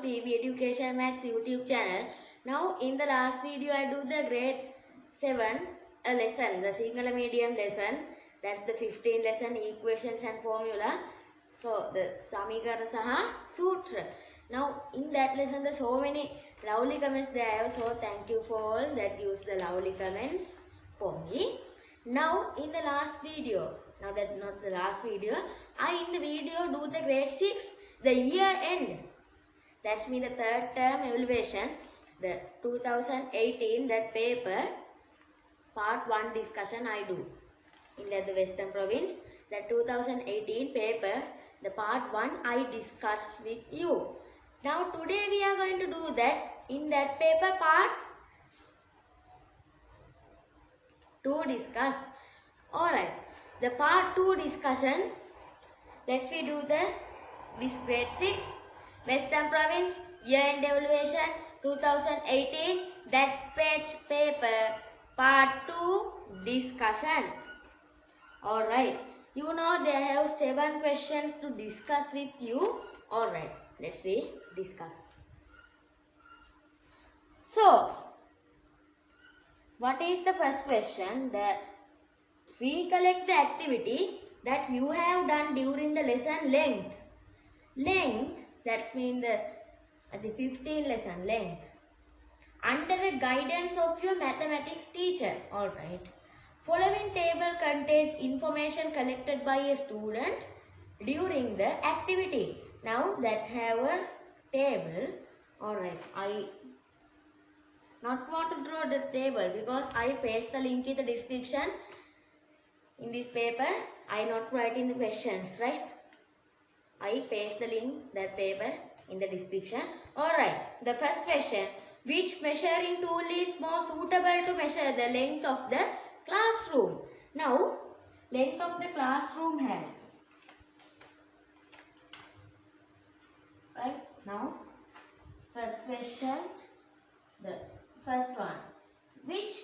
PB Education Maths YouTube channel. Now in the last video I do the grade 7 lesson, the Sinhala medium lesson. That's the 15 lesson, equations and formula. So the Samikarana Saha Sutra. Now in that lesson there's so many lovely comments there. So thank you for all that use the lovely comments for me. Now in the last video, now that not the last video, I in the video do the grade 6, the year end. That's mean the third term evaluation, the 2018 that paper, part 1 discussion I do. In the Western Province, the 2018 paper, the part 1 I discuss with you. Now today we are going to do that in that paper part 2 discuss. Alright, the part 2 discussion, let's we do this grade 6 Western Province year-end evaluation 2018 that page paper part 2 discussion. Alright, you know they have 7 questions to discuss with you. Alright, let's we discuss. So, what is the first question? Recollect the activity that you have done during the lesson length. Length, that's mean the 15 lesson length. Under the guidance of your mathematics teacher. Alright. Following table contains information collected by a student during the activity. Now that have a table. Alright. I not want to draw the table because I paste the link in the description. In this paper, I not write in the questions, right? I paste the link, that paper in the description. Alright, the first question. Which measuring tool is more suitable to measure the length of the classroom? Now, length of the classroom hand. Right, now, first question, the first one. Which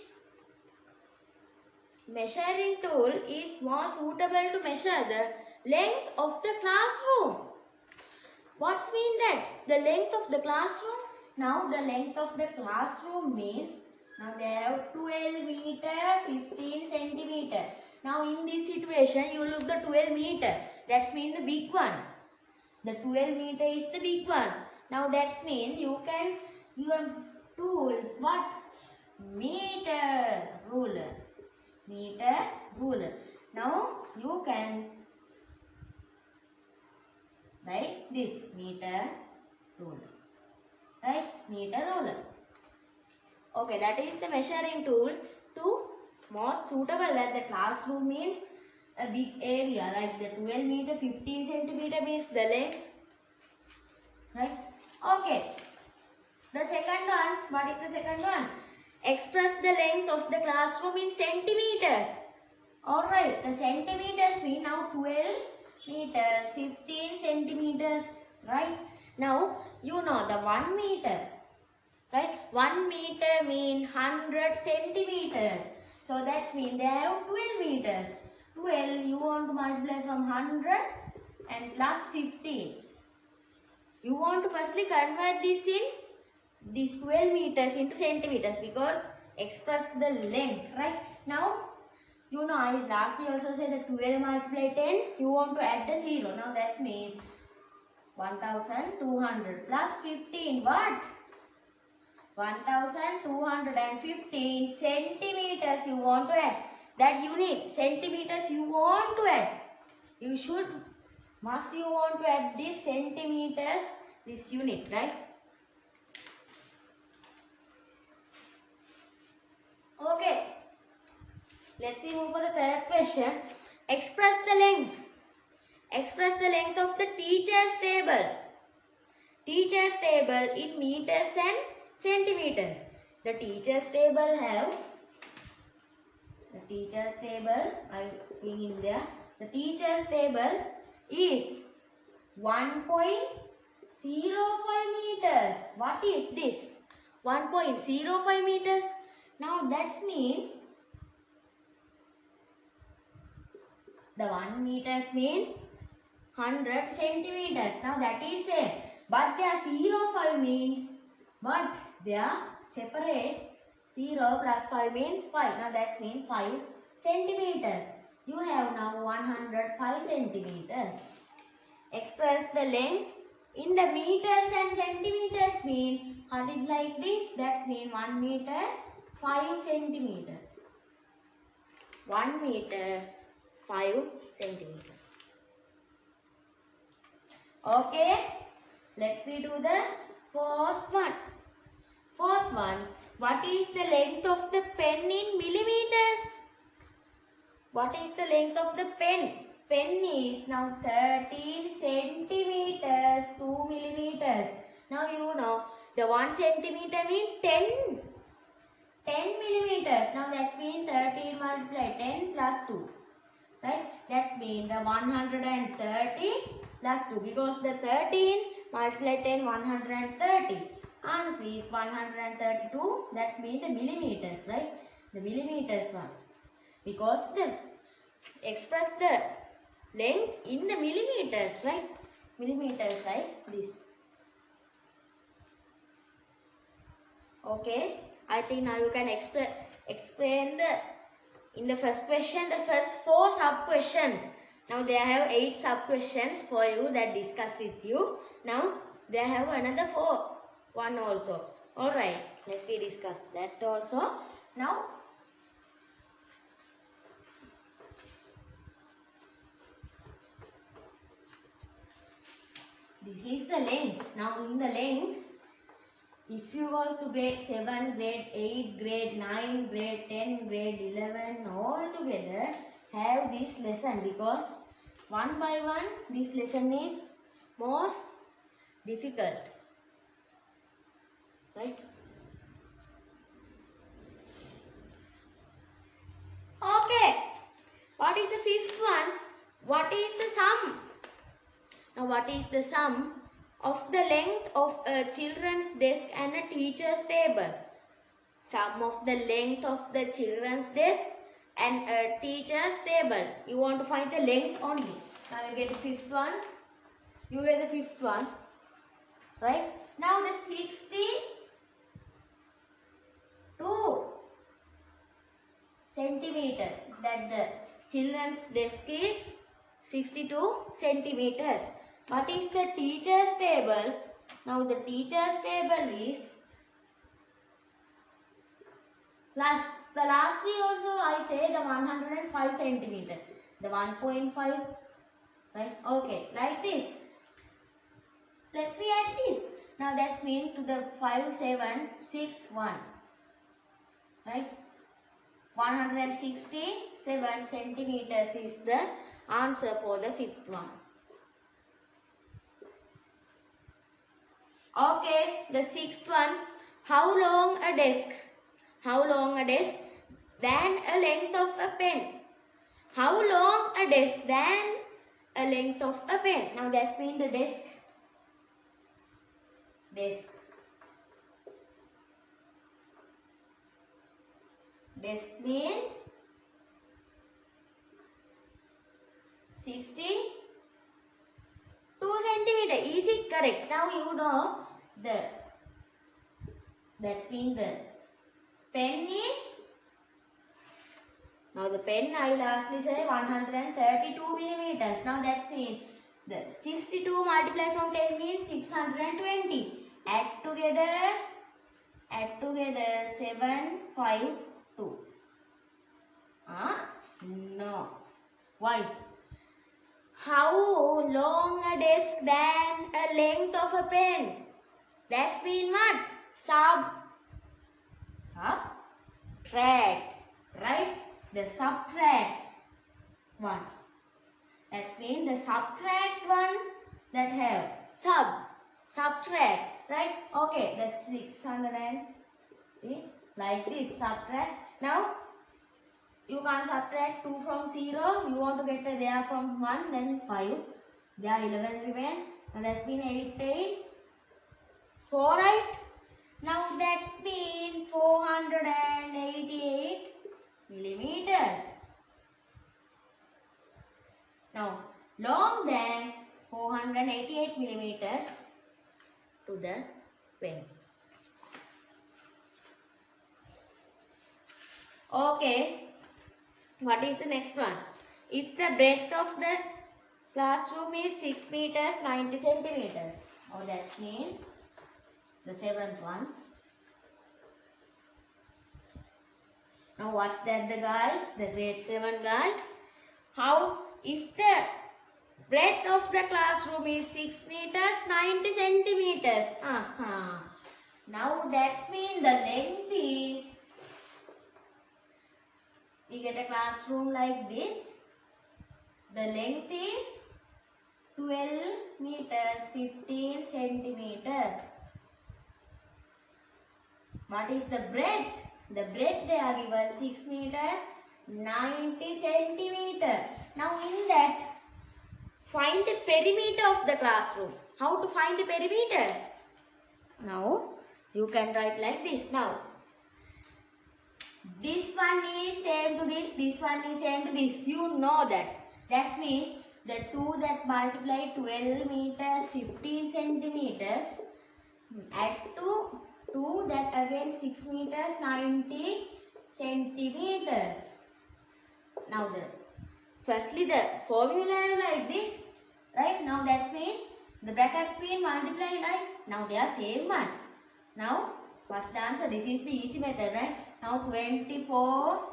measuring tool is more suitable to measure the length of the classroom? What's mean that? The length of the classroom? Now the length of the classroom means, now they have 12 meter, 15 centimeter. Now in this situation you look the 12 meter. That's mean the big one. The 12 meter is the big one. Now that's mean you can, your tool, what? Meter ruler. Meter ruler. Now you can write this meter ruler. Right? Meter ruler. Okay, that is the measuring tool to most suitable that the classroom means a big area like the 12 meter, 15 centimeter means the length. Right? Okay. The second one, what is the second one? Express the length of the classroom in centimeters. Alright, the centimeters mean now 12 meters, 15 centimeters. Right? Now, you know the 1 meter. Right? 1 meter mean 100 centimeters. So, that's mean they have 12 meters. 12 you want to multiply from 100 and plus 15. You want to firstly convert this in these 12 meters into centimeters because express the length, right? Now, you know, I last year also said that 12 multiply 10, you want to add the 0. Now, that's mean 1200 plus 15, what? 1215 centimeters you want to add. That unit, centimeters you want to add. You should, must you want to add this centimeters, this unit, right? Okay, let's see move for the third question. Express the length. Express the length of the teacher's table. Teacher's table in meters and centimeters. The teacher's table have, the teacher's table, I bring in there. The teacher's table is 1.05 meters. What is this? 1.05 meters. Now that's mean the 1 meters mean 100 centimeters. Now that is a But they are 0, 5 means what? They are separate. 0 plus 5 means 5. Now that means 5 centimeters. You have now 105 centimeters. Express the length in the meters and centimeters mean cut it like this. That's mean 1 meter 5 centimeter. 1 meter 5 centimeters. Okay. Let's we do the fourth one. Fourth one. What is the length of the pen in millimeters? What is the length of the pen? Pen is now 13 centimeters, 2 millimeters. Now you know the 1 centimeter means 10 millimeters. Now that means 13 multiplied 10 plus 2. Right? That means the 130 plus 2. Because the 13 multiplied 10, 130. Answer is 132. That means the millimeters, right? The millimeters one. Because the express the length in the millimeters, right? Millimeters like this. Okay. I think now you can explain in the first question, the first 4 sub questions. Now they have 8 sub questions for you that discuss with you. Now they have another 1 also. Alright, let's we discuss that also. Now this is the length. Now in the length, if you go to grade 7, grade 8, grade 9, grade 10, grade 11 all together have this lesson, because one by one this lesson is most difficult. Right? Okay. What is the fifth one? What is the sum? Now what is the sum of the length of a children's desk and a teacher's table? Sum of the length of the children's desk and a teacher's table. You want to find the length only. Now you get the fifth one. You get the fifth one. Right? Now the 62 centimeter. That the children's desk is 62 centimeters. What is the teacher's table? Now the teacher's table is plus the lastly also I say the 105 centimeter. The 1.5, right? Okay, like this. Let's we add this. Now that's mean to the 5761. Right? 167 centimeters is the answer for the fifth one. Okay, the sixth one. How long a desk? How long a desk than a length of a pen? How long a desk than a length of a pen? Now that's mean the desk. Desk. Desk mean 62 centimeter. Is it correct? Now you know that's mean the pen is, now the pen I lastly say 132 millimeters. Now that's mean the 62 multiplied from 10 means 620. Add together 752. No. Why? How long a desk than a length of a pen? That's mean what? Subtract. Right? The subtract one. That's mean the subtract one that have subtract. Right? Okay. The 600 like this. Subtract. Now you can't subtract 2 from 0. You want to get there from 1, then 5. There 11 remain. And that's been 8, 4, right? Now that's been 488 millimeters. Now long than 488 millimeters. to the pen. Okay, what is the next one? If the breadth of the classroom is 6 meters 90 centimeters. Oh, that means the seventh one. Now what's that the guys? The grade 7 guys. How if the breadth of the classroom is 6 meters 90 centimeters. Now that's mean the length is, we get a classroom like this. The length is 12 meters 15 centimeters. What is the breadth? The breadth they are given 6 meter 90 centimeter. Now in that, find the perimeter of the classroom. How to find the perimeter? Now you can write like this. Now this one is same to this one is same to this. You know that. That means the two that multiply 12 meters 15 centimeters, add to 2 that again 6 meters 90 centimeters. Now firstly the formula like this, right? Now that's mean the brackets being multiply, right? Now they are same one. Now what's the answer? This is the easy method, right? Now 24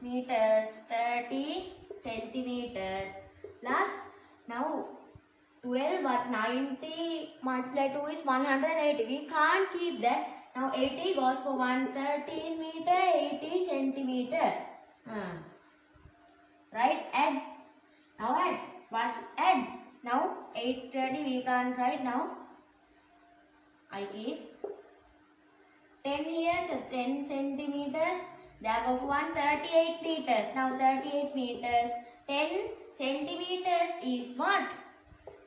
meters 30 centimeters plus now 12 but 90 multiplied 2 is 180. We can't keep that. Now 80 goes for 113 meter 80 centimeter. Right? Add. Now add. What's add? Now 830 we can't write now. I keep 10 here to 10 centimeters. That goes for 138 meters. Now 38 meters 10 centimeters is what?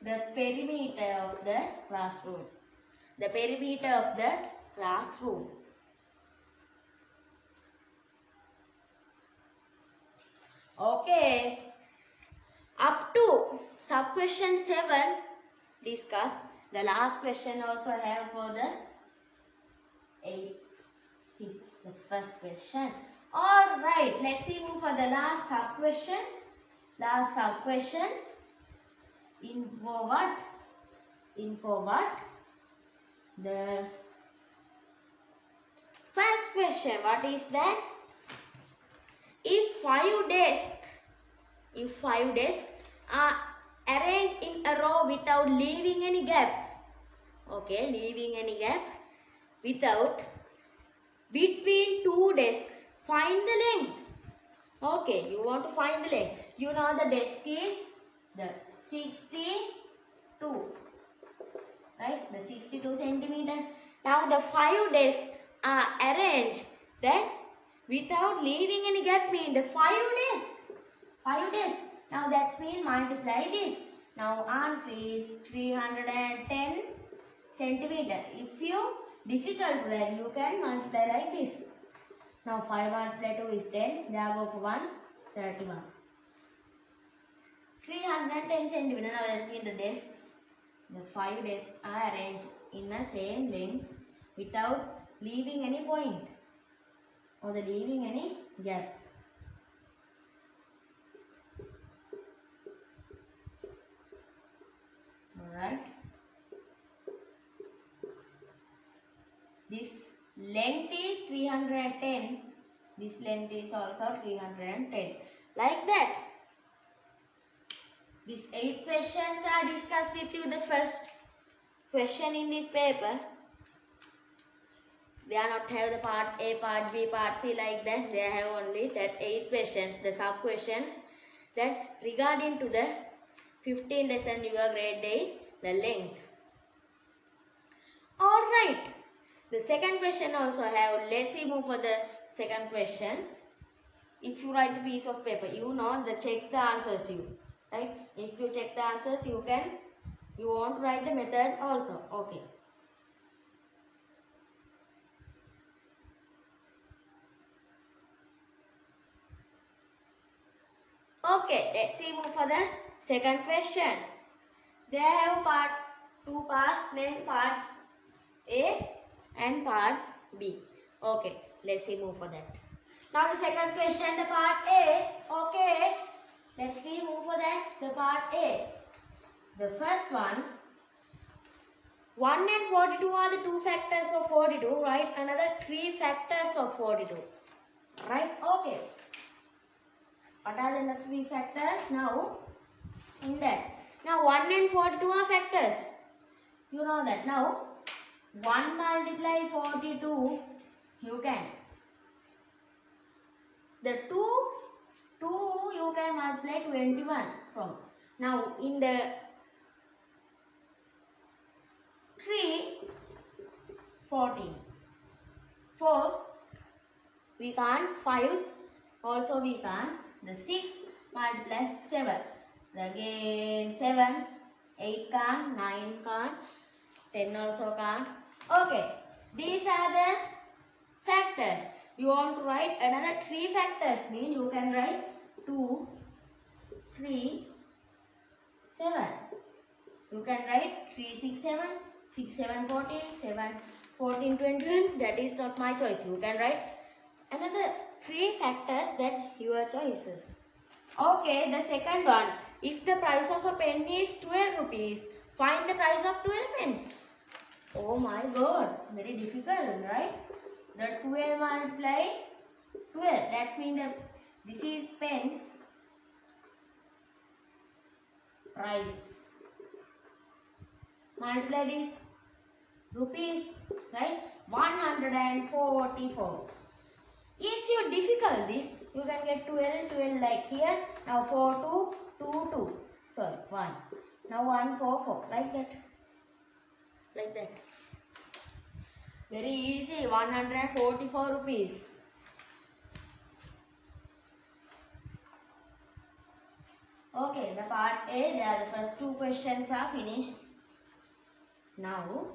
The perimeter of the classroom. The perimeter of the classroom. Okay. Up to sub question 7 discuss. The last question also have for the 8th, the first question. Alright, let's see move for the last sub question. Last sub question. Info what? Info what? The first question, what is that? If 5 desks are arranged in a row without leaving any gap, okay, leaving any gap, without between 2 desks, find the length. Okay, you want to find the length. You know the desk is the 62, right? The 62 centimeter. Now the 5 desks are arranged that without leaving any gap mean the 5 desks. 5 desks. Now that's mean multiply this. Now answer is 310 centimeter. If you difficult then you can multiply like this. Now 5 multiply 2 is 10. There go for 131. 310 centimeter. Now that means the desks, the 5 desks are arranged in the same length without leaving any point or the leaving any gap. Alright. This length is 310. This length is also 310. Like that. These 8 questions are discussed with you. The first question in this paper. They are not have the part A, part B, part C like that. They have only that 8 questions, the sub questions that regarding to the 15 lesson your grade 8, the length. Alright. The second question also have, let's see move for the second question. If you write the piece of paper, you know the check the answers you. Right? If you check the answers, you won't write the method also. Okay. Okay, let's see move for the second question. They have part 2 parts named part A and part B. Okay, let's see move for that. Now the second question, the part A. Okay, let's see move for that. The part A. The first one, 1 and 42 are the two factors of 42, right? Another 3 factors of 42, right? Okay. What are the 3 factors? Now, in that. Now, 1 and 42 are factors. You know that. Now, 1 multiply 42, you can. The 2 you can multiply 21 from. Now, in the 3, 14. 4, we can't. 5, also we can't. The 6 multiply 7. Again 7, 8 can't, 9 can't, 10 also can't. Okay, these are the factors. You want to write another 3 factors, means you can write 2, 3, 7. You can write 3, 6, 7, 6, 7, 14, 7, 14, 21. That is not my choice. You can write another 3 factors that your choices. Okay, the second one. If the price of a pen is 12 rupees, find the price of 12 pens. Oh my god, very difficult, right? The 12 multiply 12. That means that this is pens price. Multiply this rupees, right? 144. Is you difficult this? You can get 12, 12 like here. Now 4, 2, 2, 2. Sorry, 1. Now 1, 4, 4. Like that. Like that. Very easy. 144 rupees. Okay, the part A, there the first 2 questions are finished. Now,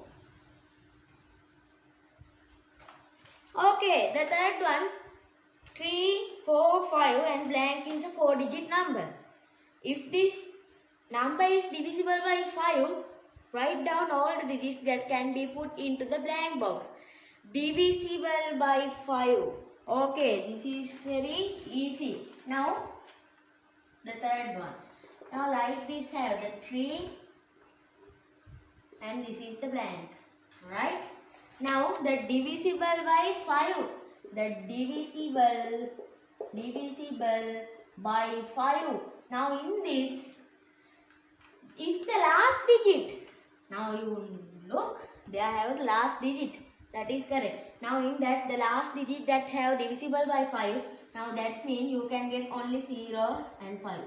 okay, the third one, 3, 4, 5 and blank is a 4-digit number. If this number is divisible by 5, write down all the digits that can be put into the blank box. Divisible by 5. Okay, this is very easy. Now, the third one. Now, like this have the 3 and this is the blank. Right? Now, the divisible by 5. The divisible by 5. Now, in this, if the last digit, now you look, they have the last digit. That is correct. Now, in that, the last digit that have divisible by 5, now that means you can get only 0 and 5.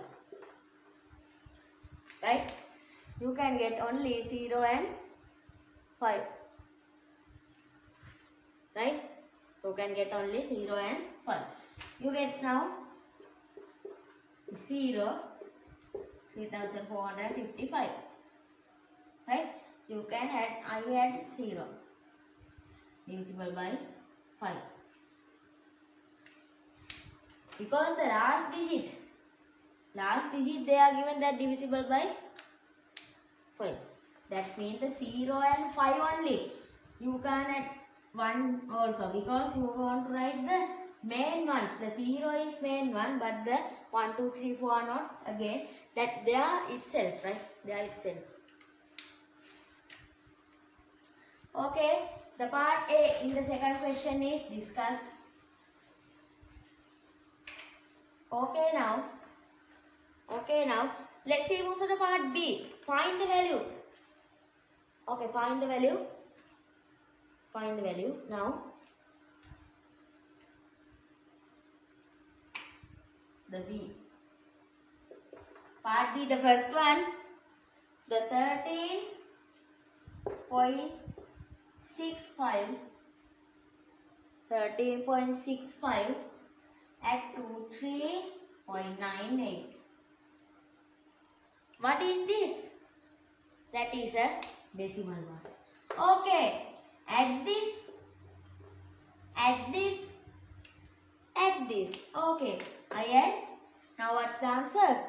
Right? You can get only 0 and 5. Right? You can get only 0 and 5. You get now 0, 3455. Right? You can add, I add 0. Divisible by 5. Because the last digit they are given that divisible by 5. That means the 0 and 5 only. You can add 1 also because you want to write the main ones. The 0 is main one, but the 1, 2, 3, 4 are not again. That they are itself, right? They are itself. Okay, the part A in the second question is discussed. Okay, now let's see move for the part B. Find the value. Okay, find the value. Find the value. Now, the B. Part B, the first one. The 13.65 add to 3.98. What is this? That is a decimal one. Okay, add this. Okay, I add. Now what's the answer?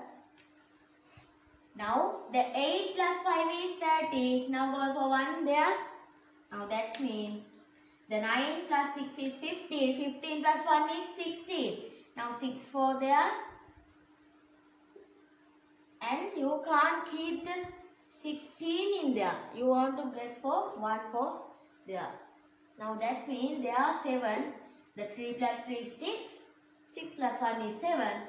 Now the 8 plus 5 is 30. Now go for 1 there. Now that's mean the 9 plus 6 is 15. 15 plus 1 is 16. Now 6 4 there. And you can't keep the 16 in there. You want to get for 1 for there. Now that's mean there are 7. The 3 plus 3 is 6. 6 plus 1 is 7.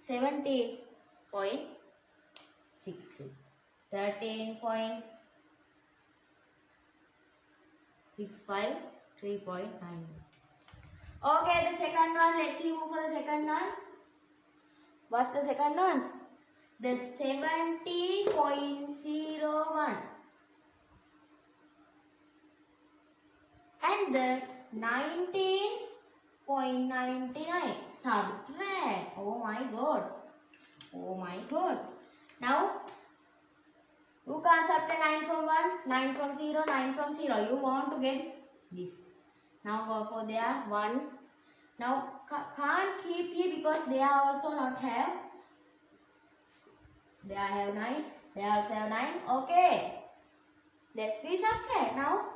17.60. 13.65. 3.9. Okay, the second one. Let's see who for the second one. What's the second one? The 70.01 and the 19.99. Subtract. Oh my god. Oh my god. Now, you can't subtract 9 from 1, 9 from 0, 9 from 0. You want to get this. Now go for there 1. Now can't keep here because they are also not have. They have 9. They also have 9. Okay. Let's be subtract. Now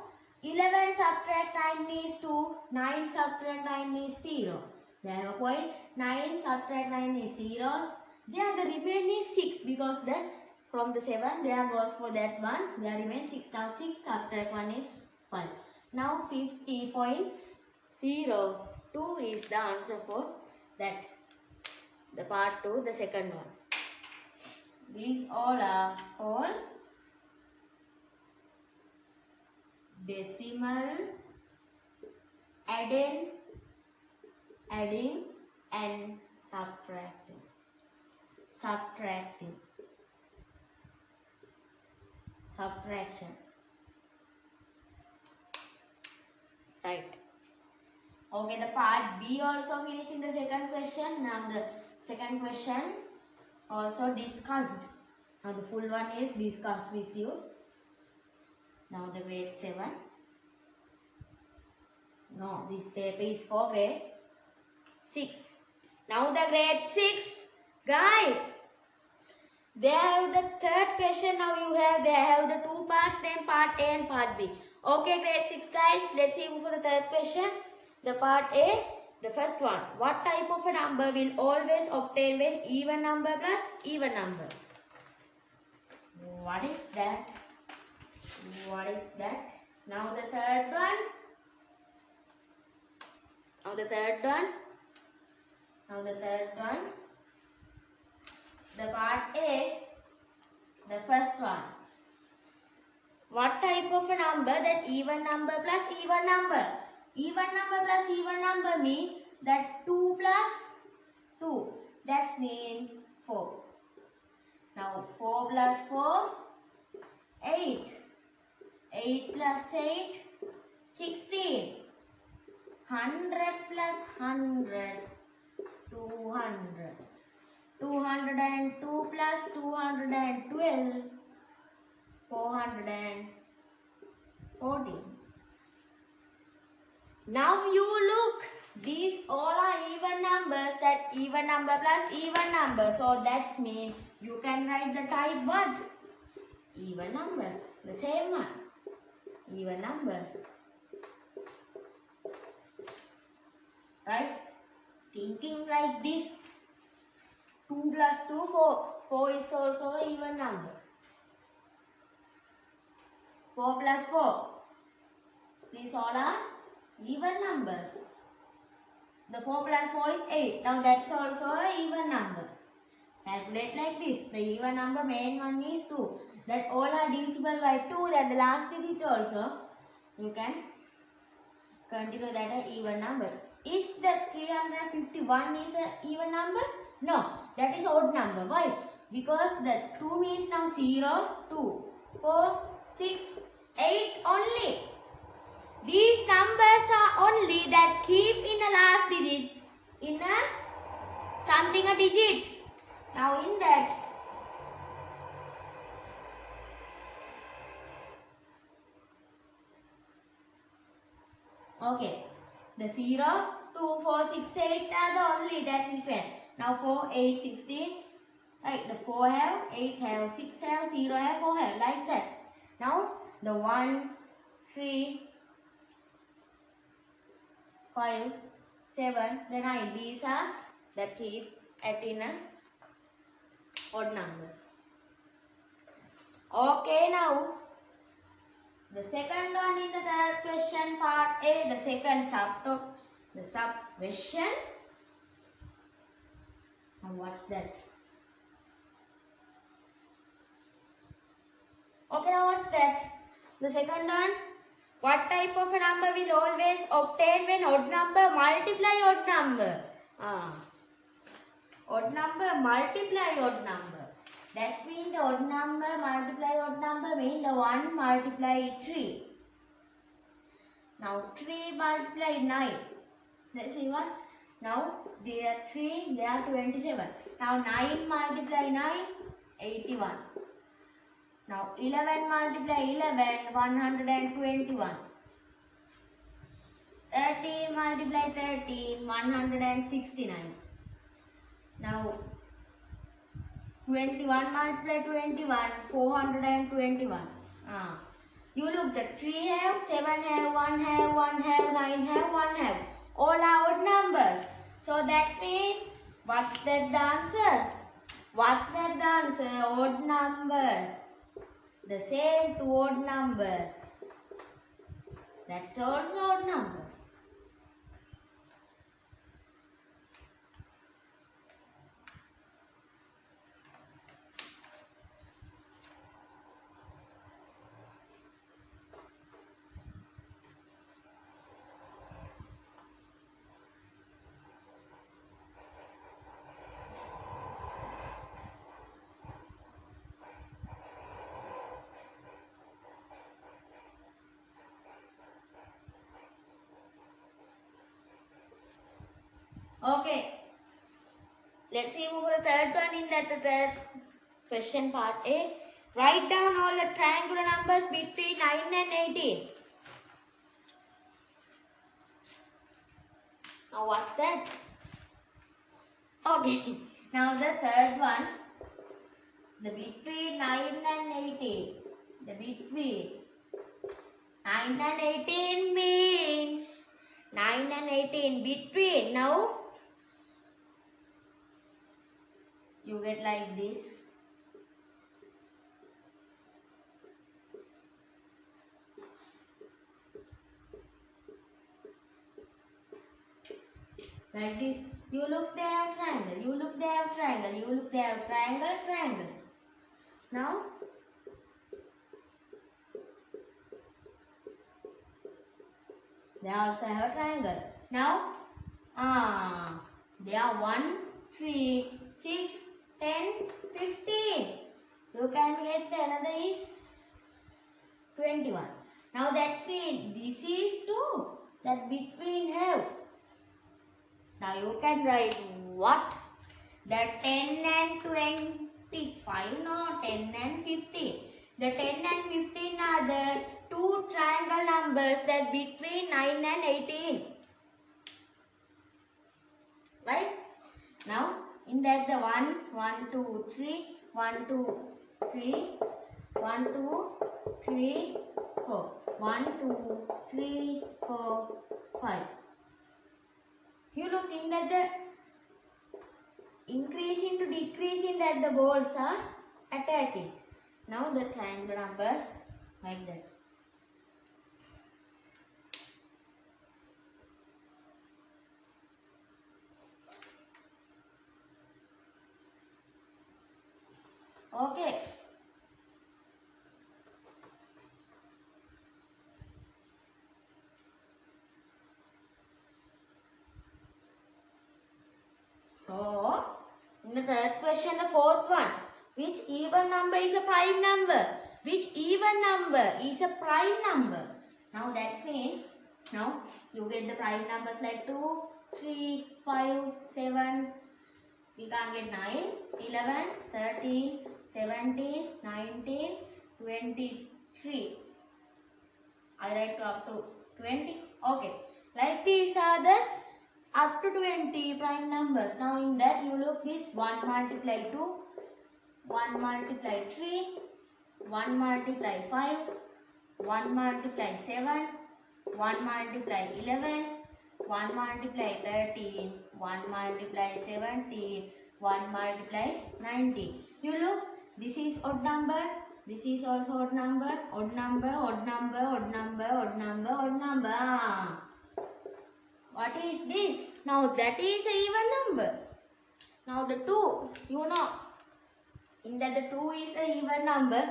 11 subtract 9 is 2. 9 subtract 9 is 0. They have a point. 9 subtract 9 is zeros. There the remaining is 6 because the from the 7 there goes for that one. There remains 6. Now 6 subtract 1 is 5. Now 50.02 is the answer for that. The part 2, the second one. These all are called decimal, adding and subtracting. Subtraction. Right. Okay, the part B also finishing the second question. Now the second question also discussed. Now the full one is discussed with you. Now the grade 7. No, this paper is for grade 6. Now the grade 6. Guys, they have the third question. Now they have the two parts, then part A and part B. Okay, grade 6 guys, let's see for the third question. The part A, the first one. What type of a number will always obtain when even number plus even number? What is that? What is that? Now the third one. Now the third one. The part A, the first one. What type of a number that even number plus even number? Even number plus even number mean that 2 plus 2. That's mean 4. Now 4 plus 4, 8. 8 plus 8, 16. 100 plus 100, 200. 202 plus 212, 414. Now you look, these all are even numbers, that even number plus even number. So that's mean you can write the type what? Even numbers, the same one. Even numbers. Right? Thinking like this. 2 plus 2, 4. 4 is also an even number. 4 plus 4. These all are even numbers. The 4 plus 4 is 8. Now that's also an even number. Calculate like this. The even number main one is 2. That all are divisible by 2. That the last digit also. You can continue that an even number. Is that 351 is an even number? No, that is odd number. Why? Because the 2 means now 0, 2, 4, 6, 8 only. These numbers are only that keep in a last digit in a something a digit. Now in that okay, the 0, 2, 4, 6, 8 are the only that we can. Now 4, 8, 16. Right, the 4 have, 8 have, 6 have, 0 have, 4 have, like that. Now the 1, 3, 5, 7, the 9. These are that keep at in a odd numbers. Okay, now the second one in the third question part A, the second sub question. Now what's that? Okay, now what's that? The second one. What type of a number will always obtain when odd number multiply odd number? Odd number multiply odd number. That's mean the odd number multiply odd number mean the 1 multiply 3. Now 3 multiply 9. Let's see what? Now there are 3, there are 27. Now 9 multiply 9, 81. Now 11 multiply 11, 121. 13 multiply 13, 169. Now 21 multiply 21, 421. You look the 3 have, 7 have, 1 have, 1 have, 9 have, 1 have. All are odd numbers. So that's mean, what's that the answer? What's that the answer? Odd numbers. The same two odd numbers. That's also odd numbers. Okay, let's see over the third one in that the third question part A. Write down all the triangular numbers between 9 and 18. Now what's that? Okay, now the third one, the between 9 and 18. The between 9 and 18 means 9 and 18 between. Now you get like this. Like this. You look there, triangle. You look there, triangle. You look there, triangle, triangle. Now they also have a triangle. Now they are 1, 3, 6, 10, 15. You can get another is 21. Now that's mean this is 2. That between have. Now you can write what? That 10 and 25, no, 10 and 15. The 10 and 15 are the two triangle numbers that between 9 and 18. Right? Now in that the 1, 1, 2, 3, 1, 2, 3, 1, 2, 3, 4. 1, 2, 3, 4, 5. You look in that the increasing to decreasing that the balls are attaching. Now the triangle numbers like that. Okay. So, in the third question, the fourth one. Which even number is a prime number? Which even number is a prime number? Now that's mean, now you get the prime numbers like 2, 3, 5, 7. We can't get 9, 11, 13, 17, 19, 23. I write up to 20. Okay. Like these are the up to 20 prime numbers. Now in that you look this 1 multiply 2, 1 multiply 3, 1 multiply 5, 1 multiply 7, 1 multiply 11, 1 multiply 13, 1 multiply 17, 1 multiply 19. You look, this is odd number, this is also odd number, odd number, odd number, odd number, odd number, odd number. What is this? Now that is a even number. Now the 2, you know, in that the 2 is a even number.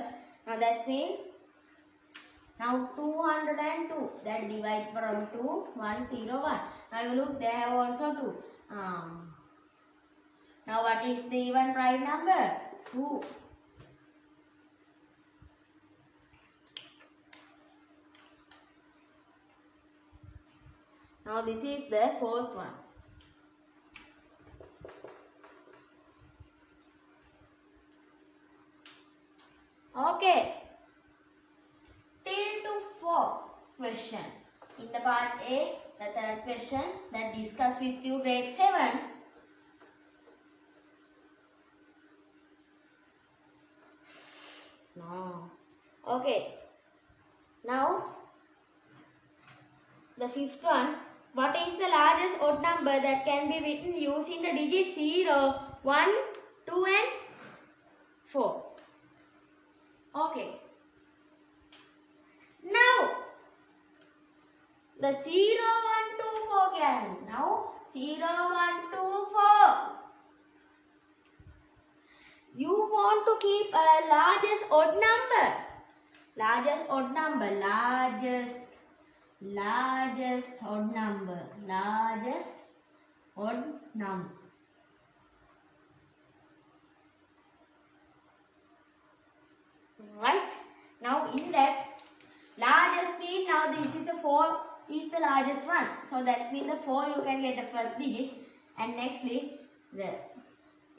Now that means, now 202, that divide from 2, 101. Now you look, they have also 2. Now what is the even prime number? 2. Now this is the fourth one. Okay. Till to 4 question. In the part A, the third question that discussed with you grade 7. No. Okay. Now, the fifth one. What is the largest odd number that can be written using the digits 0, 1, 2 and 4? Okay. Now, the 0, 1, 2, 4 can. Now, 0, 1, 2, 4. You want to keep a largest odd number. Largest odd number. Largest odd number. Largest odd number. Right? Now in that, largest means now this is the 4 is the largest one. So that means the 4 you can get the first digit, and nextly the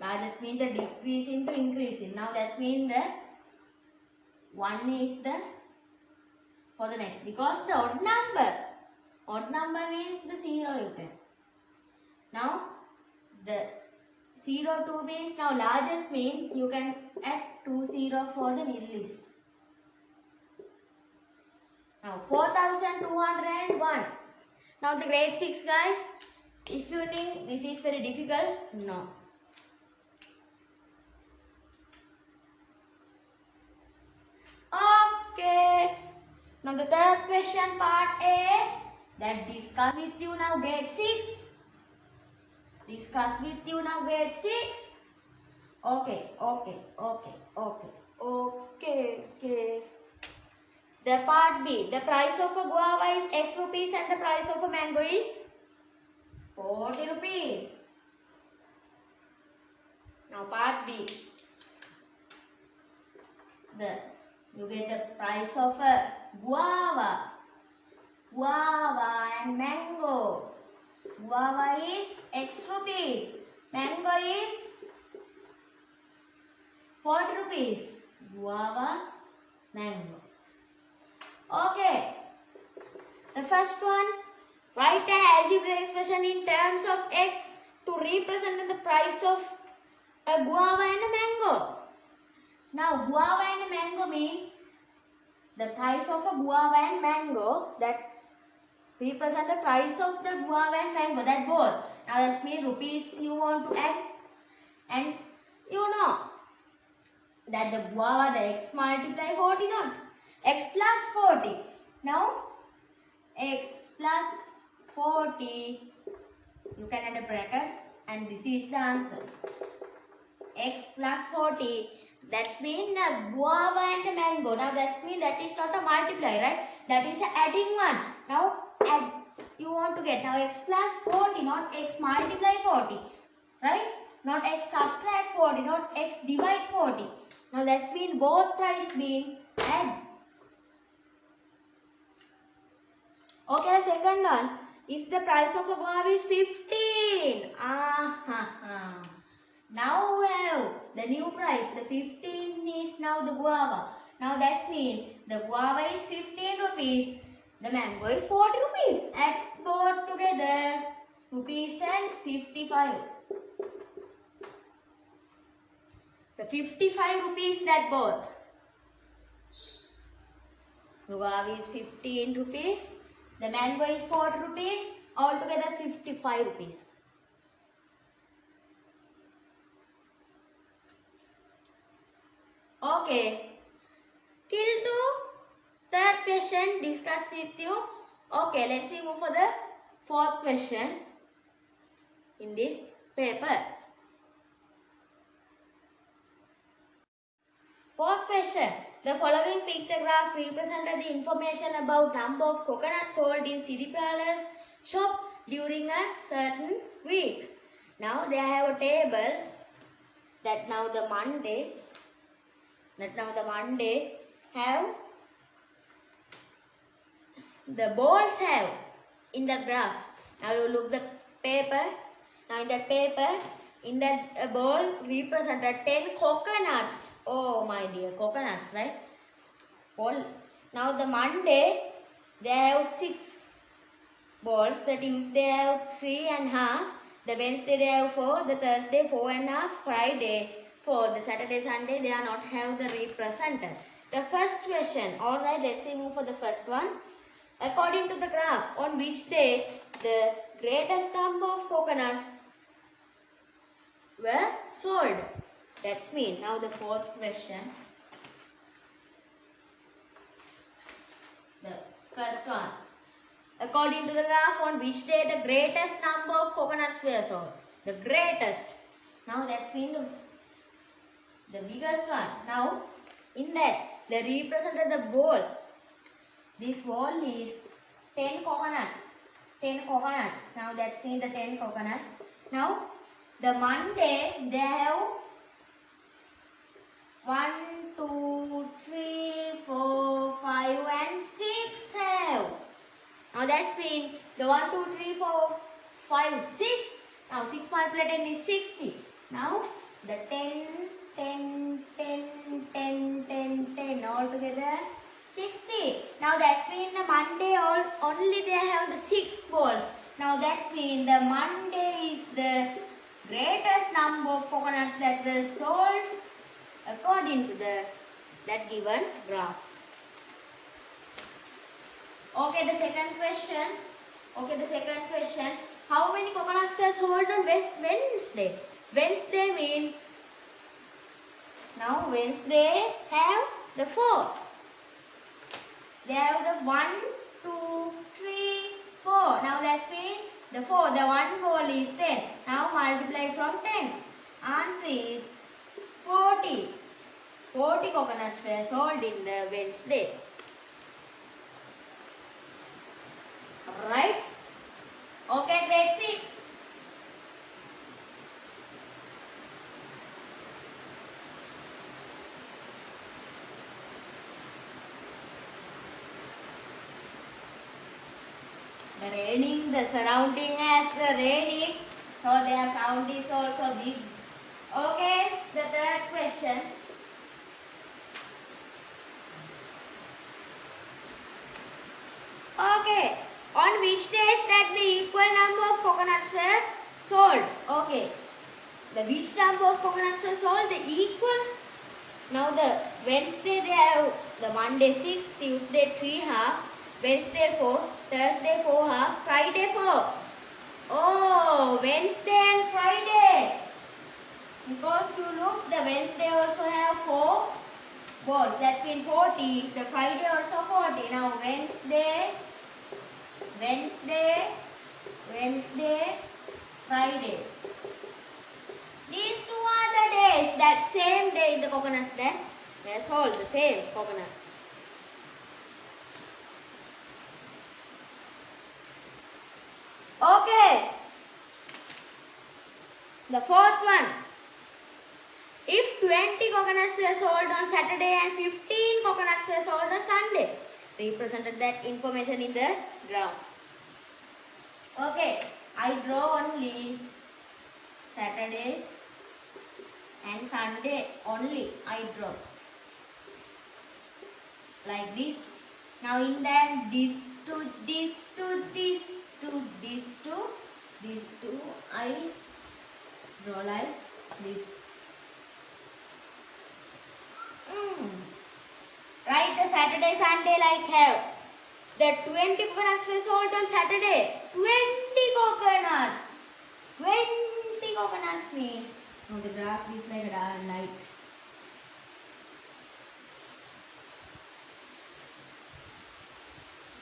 largest means the decrease into increasing. Now that means the 1 is the for the next, because the odd number means the 0 you can. Now the 0 2 means now largest means you can add 2 0 for the middle list. Now 4201. Now the grade 6 guys, if you think this is very difficult, no. Okay. Now the third question part A that discuss with you now grade 6. Discuss with you now grade 6. Okay. The part B, the price of a guava is X rupees and the price of a mango is 40 rupees. Now part B, you get the price of a guava and mango. Guava is X rupees, mango is 40 rupees. Guava, mango. Okay. The first one, write an algebraic expression in terms of X to represent the price of a guava and a mango. Now, guava and a mango mean the price of a guava and mango that represent the price of the guava and mango, that both. Now, that means rupees you want to add, and you know that the guava, the X multiply 40, not X plus 40. Now, X plus 40, you can add a brackets, and this is the answer. X plus 40, that means the guava and the mango. Now, that means that is not a multiply, right? That is a adding one. Now, add, you want to get now X plus 40, not X multiply 40, right? Not X subtract 40, not X divide 40. Now, that means both price mean add. Okay, the second one. If the price of a guava is 15. Now we have the new price. The 15 is now the guava. Now that means the guava is 15 rupees. The mango is 40 rupees. Add both together. Rupees and 55. The 55 rupees that both. Guava is 15 rupees. The mango is 40 rupees. Altogether 55 rupees. Okay. Till to third question discuss with you. Okay, let's see move for the fourth question in this paper. Fourth question. The following picture graph represented the information about number of coconuts sold in Siripala's shop during a certain week. Now they have a table that now the Monday have the balls have in the graph. Now you look the paper. Now in that paper, in that ball represented 10 coconuts. Oh my dear, coconuts, right? Ball. Now the Monday, they have 6 balls. The Tuesday have 3.5. The Wednesday they have 4. The Thursday 4.5. Friday 4. The Saturday, Sunday they are not have the represented. The first question. Alright, let's see move for the first one. According to the graph, on which day the greatest number of coconut were sold? That's mean. Now the fourth question. The first one. According to the graph, on which day the greatest number of coconuts were sold? The greatest. Now that's mean the biggest one. Now in that they represented the ball. This ball is 10 coconuts. 10 coconuts. Now that's mean the 10 coconuts. Now the Monday they have 1, 2, 3, 4, 5 and 6 have. Now that's mean the 1, 2, 3, 4, 5, 6. Now 6 multiplied 10 is 60. Now the 10, 10, 10, 10, 10, 10 all together 60. Now that's mean the Monday only they have the 6 balls. Now that's mean the Monday is the greatest number of coconuts that were sold according to that given graph. Okay, the second question. How many coconuts were sold on Wednesday? Wednesday mean now Wednesday have the 4. They have the 1, 2, 3, 4. Now that's mean the 4. The 1 ball is 10. Now multiply from 10. Answer is 40. 40 coconuts were sold in the Wednesday. Right? Okay, grade 6. The raining, the surrounding as the raining, so their sound is also big. Okay, the third question. Okay, on which days that the equal number of coconuts were sold? Okay, the which number of coconuts were sold? The equal. Now the Wednesday they have the Monday 6, Tuesday 3 half, Wednesday 4, Thursday 4 half, Friday 4. Oh, Wednesday and Friday. Because you look, the Wednesday also have 4 balls. That's been 40. The Friday also 40. Now Wednesday, Friday. These 2 are the days. That same day the coconuts then they are sold. The same coconuts. Okay. The fourth one. If 20 coconuts were sold on Saturday and 15 coconuts were sold on Sunday, represented that information in the graph. Okay, I draw only Saturday and Sunday only. I draw like this. Now in that this to this to this to this to this to I draw like this. Write the Saturday, Sunday like have. The 20 coconuts were sold on Saturday. 20 coconuts. 20 coconuts mean. Now the graph is like a light.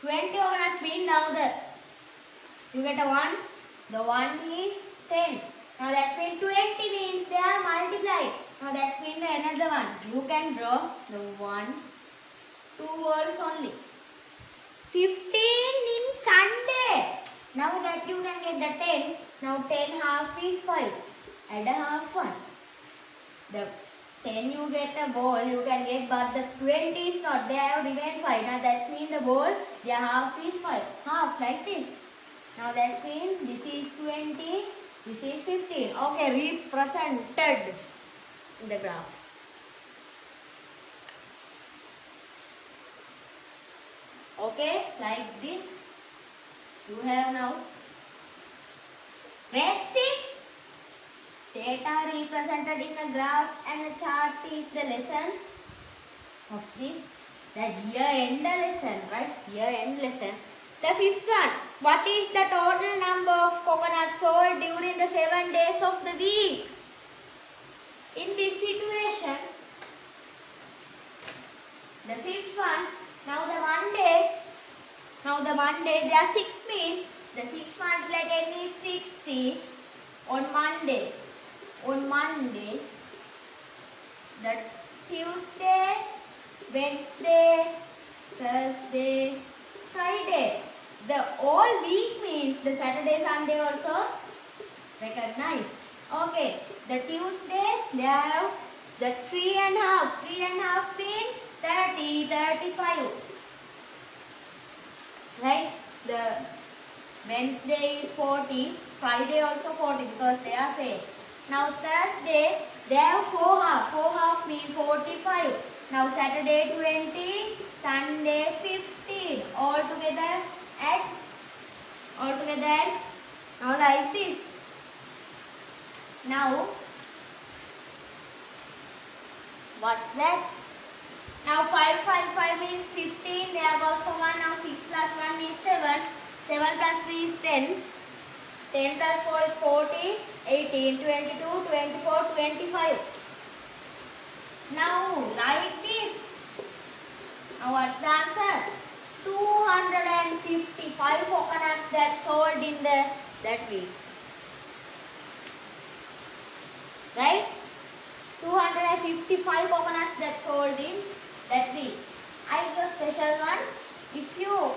20 coconuts mean now the you get a 1. The 1 is 10. Now that's mean 20 means they are multiplied. Now that's mean another one. You can draw the 1, 2 walls only. 15 in Sunday. Now that you can get the 10. Now 10 half is 5. Add a half 1. The 10 you get a ball you can get, but the 20 is not. They have remained 5. Now that means the ball their half is 5. Half like this. Now that means this is 20. This is 15. Okay, represented in the graph. Okay, like this. You have now grade 6. Data represented in the graph and the chart is the lesson of this. That year end lesson, right? Year end lesson. The fifth one. What is the total number of coconuts sold during the 7 days of the week? In this situation, the fifth one. Now the Monday. There are 6 means. The 6 multiplied 10 is 60. On Monday, the Tuesday, Wednesday, Thursday, Friday. The all week means the Saturday, Sunday also recognize. Okay, the Tuesday they have the 3.5. 3.5 means 30, 35. Right? The Wednesday is 40, Friday also 40 because they are same. Now Thursday they have 4 half. 4 half means 45. Now Saturday 20, Sunday 15. All together now like this. Now what's that? Now 5 means 15. There goes for 1. Now 6 plus 1 is 7. 7 plus 3 is 10. 10 plus 4 is 40. 18, 22, 24, 25. Now like this. Now what's the answer? 255 coconuts that sold in that week. Right? 255 coconuts that sold in that week. I give a special one. If you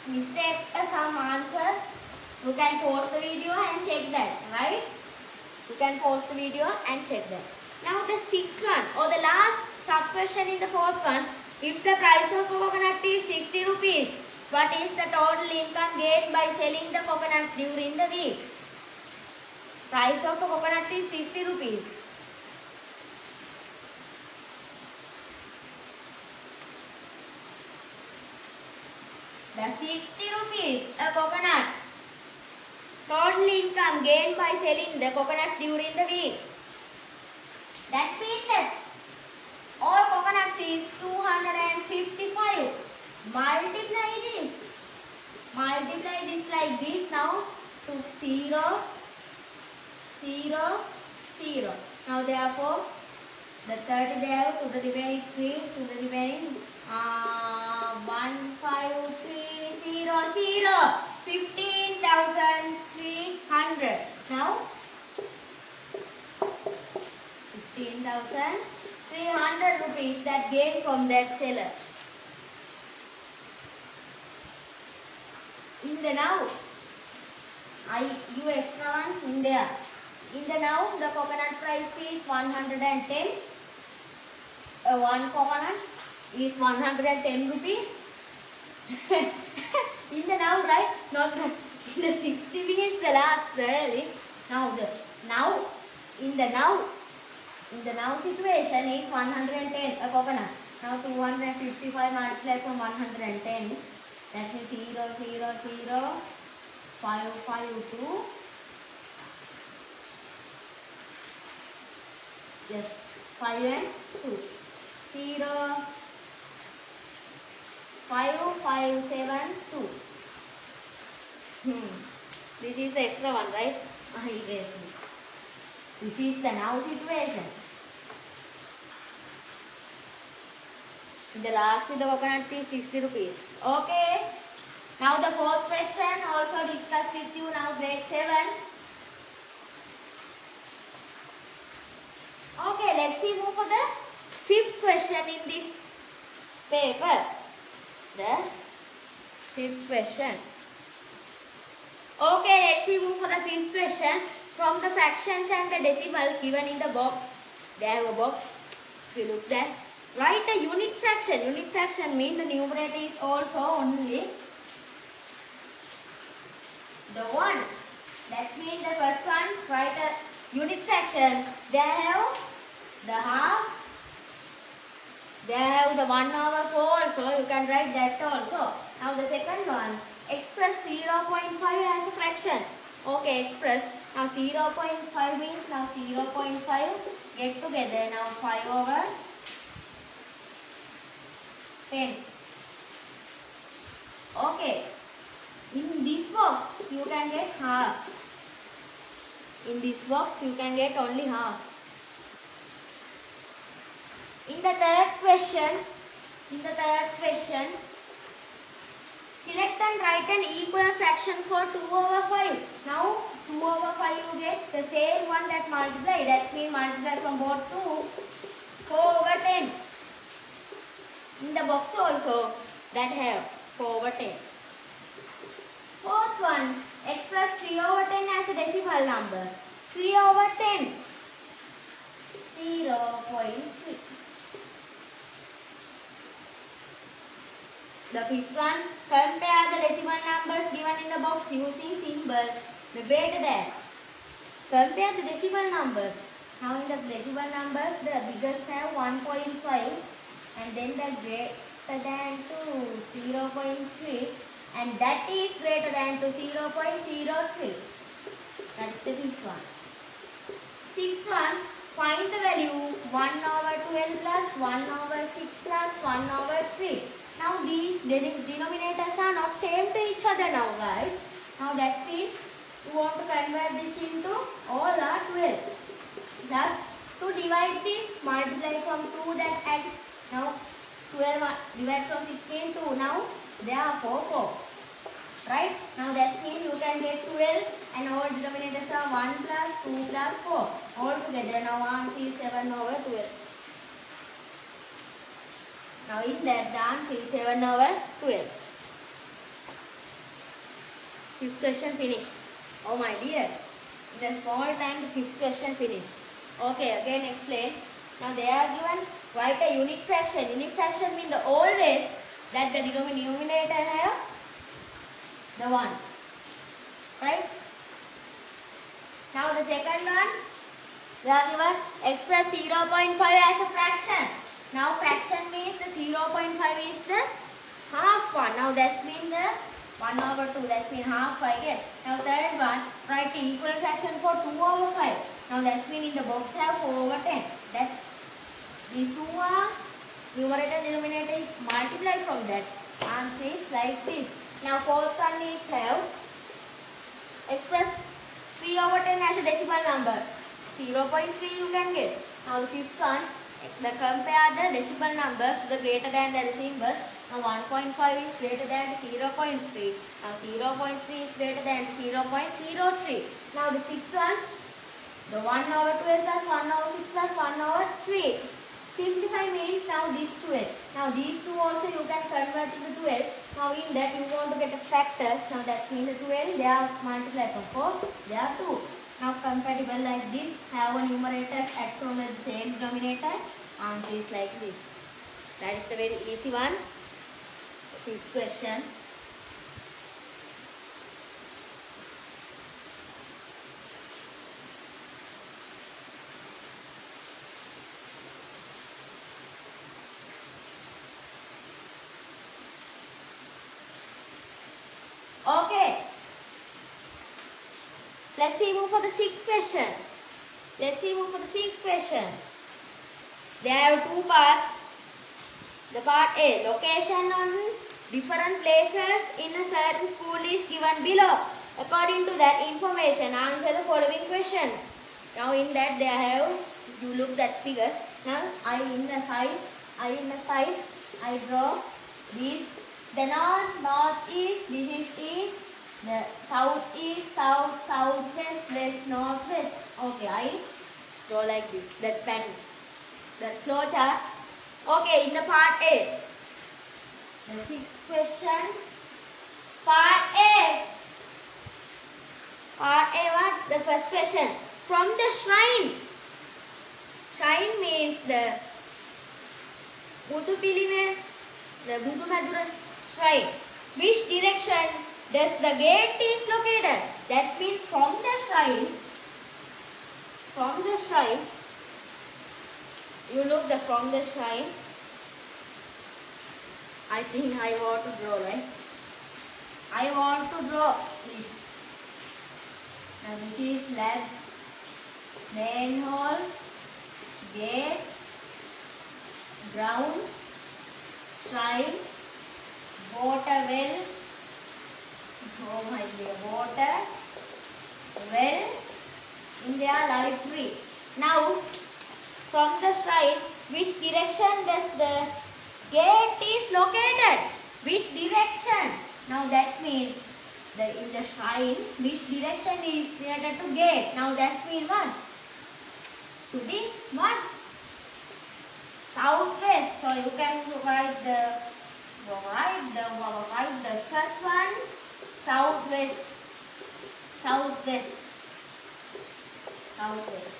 mistake some answers, you can pause the video and check that. Right? You can pause the video and check that. Now the sixth one or the last sub question in the fourth one. If the price of a coconut is 60 rupees, what is the total income gained by selling the coconuts during the week? Price of a coconut is 60 rupees. The 60 rupees a coconut. Total income gained by selling the coconuts during the week. That means that all coconuts is 255. Multiply this like this. Now to 0, 0, 0. Now therefore the 30 there to the remaining 3 to the remaining 1, 5, 3, 0, 0. 15,300. Now 15,300 rupees that gained from that seller. In the now, I give extra one in there. In the now, the coconut price is 110. One coconut is 110 rupees. In the now, right? Not the in the 60 is the last really. Now in the now situation is 110 a coconut. Now 255 multiplied from 110. That means 0, 0, 0, 5, 5, 2. Yes, 5 and 2. 0, 5, 5, 7, 2. This is the extra one, right? I will erase this. This is the now situation. The last with the coconut is 60 rupees. Okay. Now the fourth question also discussed with you now grade 7. Okay, let's see move for the fifth question in this paper. The fifth question. Okay, let's see move for the fifth question. From the fractions and the decimals given in the box. They have a box. If you look there. Write a unit fraction. Unit fraction means the numerator is also only the 1. That means the first one, write a unit fraction. They have the half. They have the 1/4 also. You can write that also. Now the second one, express 0.5 as a fraction. Okay, express. Now 0.5 means now 0.5 get together. Now 5/10. Okay. In this box you can get half. In this box you can get only half. In the third question, select and write an equal fraction for 2/5. Now 2/5 you get the same one that multiply. That means multiply from both to 4/10. In the box also that have 4/10. Fourth one, express 3/10 as a decimal numbers. 3/10, 0.3. The fifth one, compare the decimal numbers given in the box using symbol the greater than. Compare the decimal numbers. Now in the decimal numbers, the biggest have 1.5 and then the greater than to 0.3 and that is greater than to 0.03. That is the fifth one. Sixth one, find the value 1/12 plus 1/6 plus 1/3. Now these denominators are not same to each other now guys. Now that means you want to convert this into all are 12. Thus to divide this, multiply from 2 that adds. Now 12 divide from 16 2. Now therefore 4. Right? Now that means you can get 12 and all denominators are 1 plus 2 plus 4. All together now answer is 7/12. Now in that the answer is 7/12. Fifth question finished. Oh my dear. In a small time the fifth question finished. Okay, again explain. Now they are given write a unit fraction. Unit fraction means the always that the denominator have the 1. Right? Now the second one, they are given express 0.5 as a fraction. Now fraction means the 0.5 is the half one. Now that means the 1/2. That means half I get. Now third one, write the equal fraction for 2/5. Now that means in the box have 4/10. That these two are numerator and denominator is multiplied from that. Answer is like this. Now fourth one is have express 3/10 as a decimal number. 0.3 you can get. Now the fifth one, compare the decimal numbers to the greater than the symbol. Now 1.5 is greater than 0.3. Now 0.3 is greater than 0.03. Now the sixth one, the 1/12 plus 1/6 plus 1/3. Simplify means now these 12. Now these two also you can convert into 12. Now in that you want to get the factors. Now that means the 12 they are multiplied from 4. They are 2. Now compatible like this. Have a numerators add from the same denominator. Answer is like this. That is the very easy one. Fifth question. Okay. Let's see move for the sixth question. They have two parts. The part A, location on Different places in a certain school is given below. According to that information, answer the following questions. Now in that they have, you look that figure. Now I in the side, I draw this. The north is, this is east. The south is south, southwest, west, northwest. Okay, I draw like this. That pattern, that flow chart. Okay, in the part A. The sixth question. Part A. Part A what? The first question. From the shrine. Shrine means the Mutupilime, the Budumadura shrine. Which direction does the gate is located? That means from the shrine. From the shrine. You look from the shrine. I think I want to draw, right? I want to draw this. Now this is lab, manhole, gate, ground, shrine, water well. Oh my dear, water well in their library. Now from the shrine, which direction does the gate is located? Which direction? Now that means in the shrine, which direction is related to gate? Now that means what? To this what? Southwest. So you can write the first one. Southwest. Southwest. Southwest.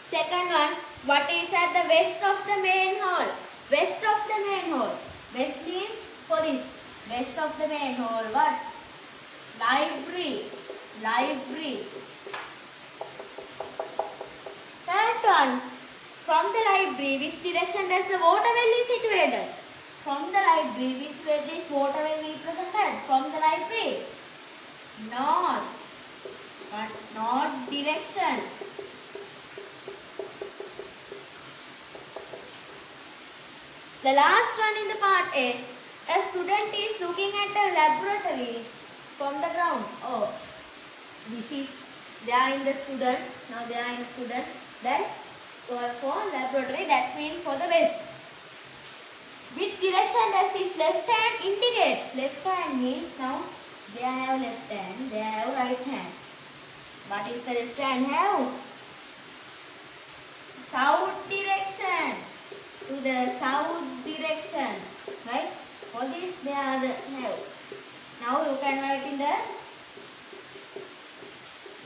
Second one. What is at the west of the main hall? West of the main hall. West means police. West of the main hall. What? Library. Library. Third one. From the library, which direction does the water well is situated? From the library, which way is water well represented? From the library. North. But north direction. The last one in the part A. A student is looking at the laboratory from the ground. Oh, this is, they are in the student. Now they are in the student. Then for laboratory, that means for the west. Which direction does his left hand indicates? Left hand means, now they have left hand, they have right hand. What is the left hand have? South direction. To the south direction, right? For this they are have. Now you can write in the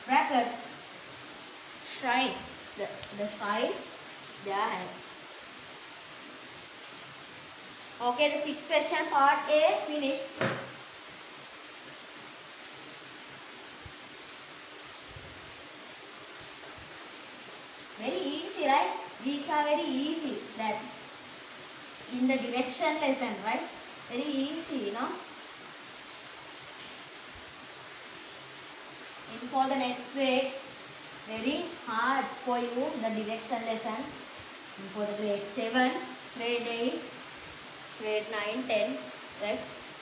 brackets. Shrine. The shrine they are have. Okay, the sixth question part A finished. Very easy, right? These are very easy. That in the direction lesson, right? Very easy, you know. And for the next grades, very hard for you the direction lesson. And for the grade 7, grade 8, grade 9, 10, right?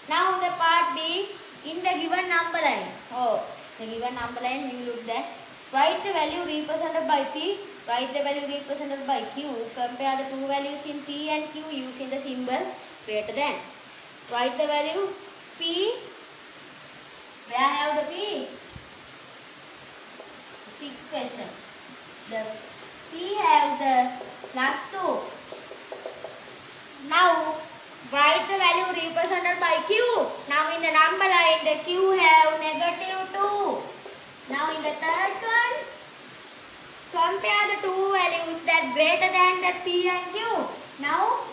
Now the part B, in the given number line. Oh, the given number line, we look that. Write the value represented by P. Write the value represented by Q. Compare the two values in P and Q using the symbol greater than. Write the value P. Where have the P? Sixth question. The P have the plus 2. Now write the value represented by Q. Now in the number line, the Q have negative 2. Now in the third one, compare the two values that greater than that P and Q. Now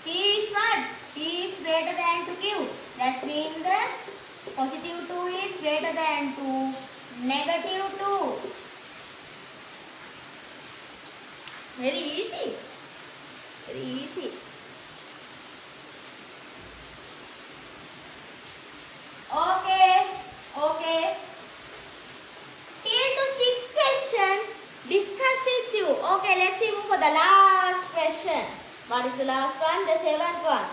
P is what? P is greater than to Q. That means the positive 2 is greater than to negative 2. Very easy. Very easy. Okay. Okay. Till to sixth question, discuss with you. Okay, let's see move for the last question. What is the last one? The seventh one.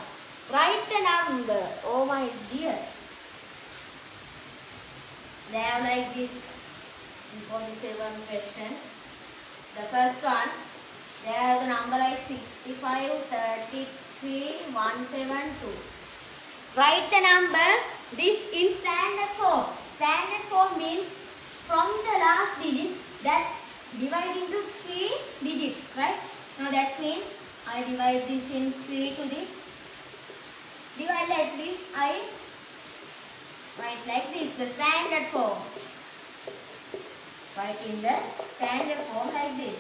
Write the number. Oh my dear. They have like this. Before the seventh question. The first one, they have the number like 65, 33, 172. Write the number. This in standard form. Standard form means from the last digit that divide into 3 digits, right? Now that's mean I divide this in 3 to this. Divide like this. I write like this. The standard form. Write in the standard form like this.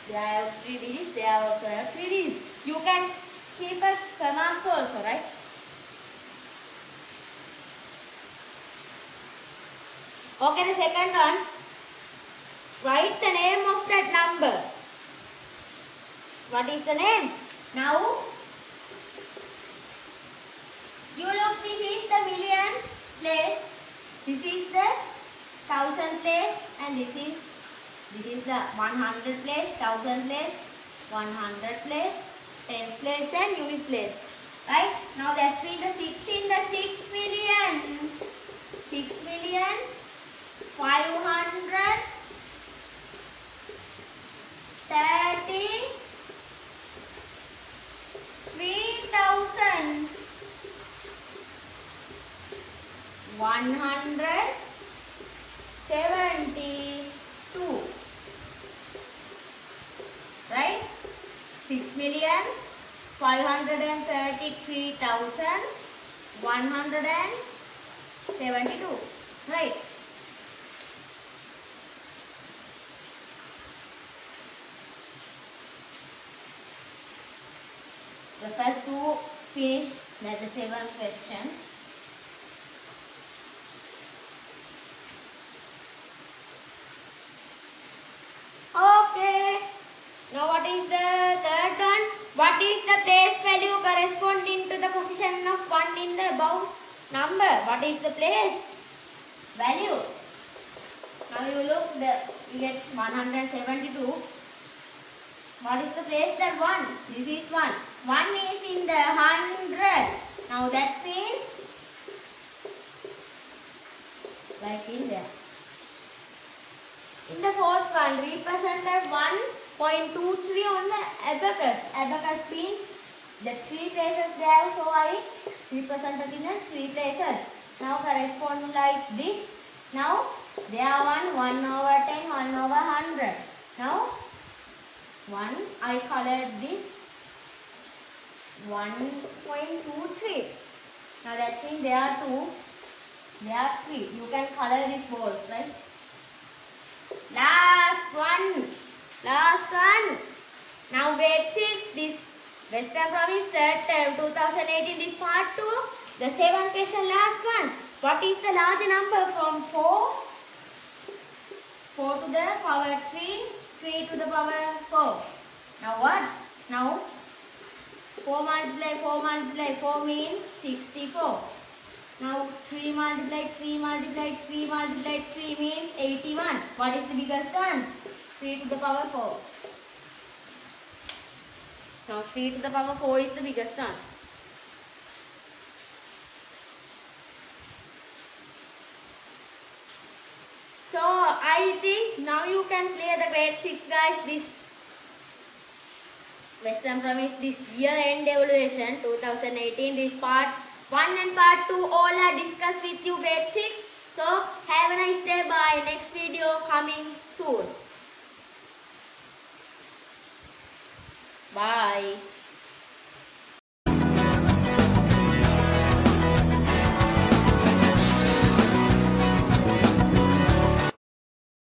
They have 3 digits. They also have 3 digits. You can keep a commas also, right? Okay, the second one. Write the name of that number. What is the name? Now, you look, this is the million place. This is the thousand place, and this is the 100 place, 1000 place, 100 place, tens place, and unit place. Right? Now that's been the 6 in the 6 million. 6 million 500 30 3,000 172. Right? 6,533,172. Right? The first two finished. That's the seventh question. Okay. Now what is the third one? What is the place value corresponding to the position of 1 in the above number? What is the place value? Now you look, you get 172. What is the place that 1? This is 1. 1 is in the 100. Now that's mean like in there. In the fourth one, represented 1.23 on the abacus. Abacus means the 3 places they have, so I represented in the 3 places. Now correspond like this. Now they are 1 over 10, 1 over 100. Now 1, I colored this 1.23. Now that means there are 2, there are 3. You can color these balls, right? Last one. Now grade 6, this Western Province third term 2018, this part 2. The 7th question, last one. What is the large number from 4 to the power 3, 3 to the power 4. Now what? Now 4 multiply 4 means 64. Now 3 multiply 3 means 81. What is the biggest one? 3 to the power 4. Now 3 to the power 4 is the biggest one. So I think now you can play the grade 6 guys. This Western Province, this year end evaluation 2018, this part 1 and part 2 all are discussed with you grade 6. So have a nice day. Bye. Next video coming soon. Bye.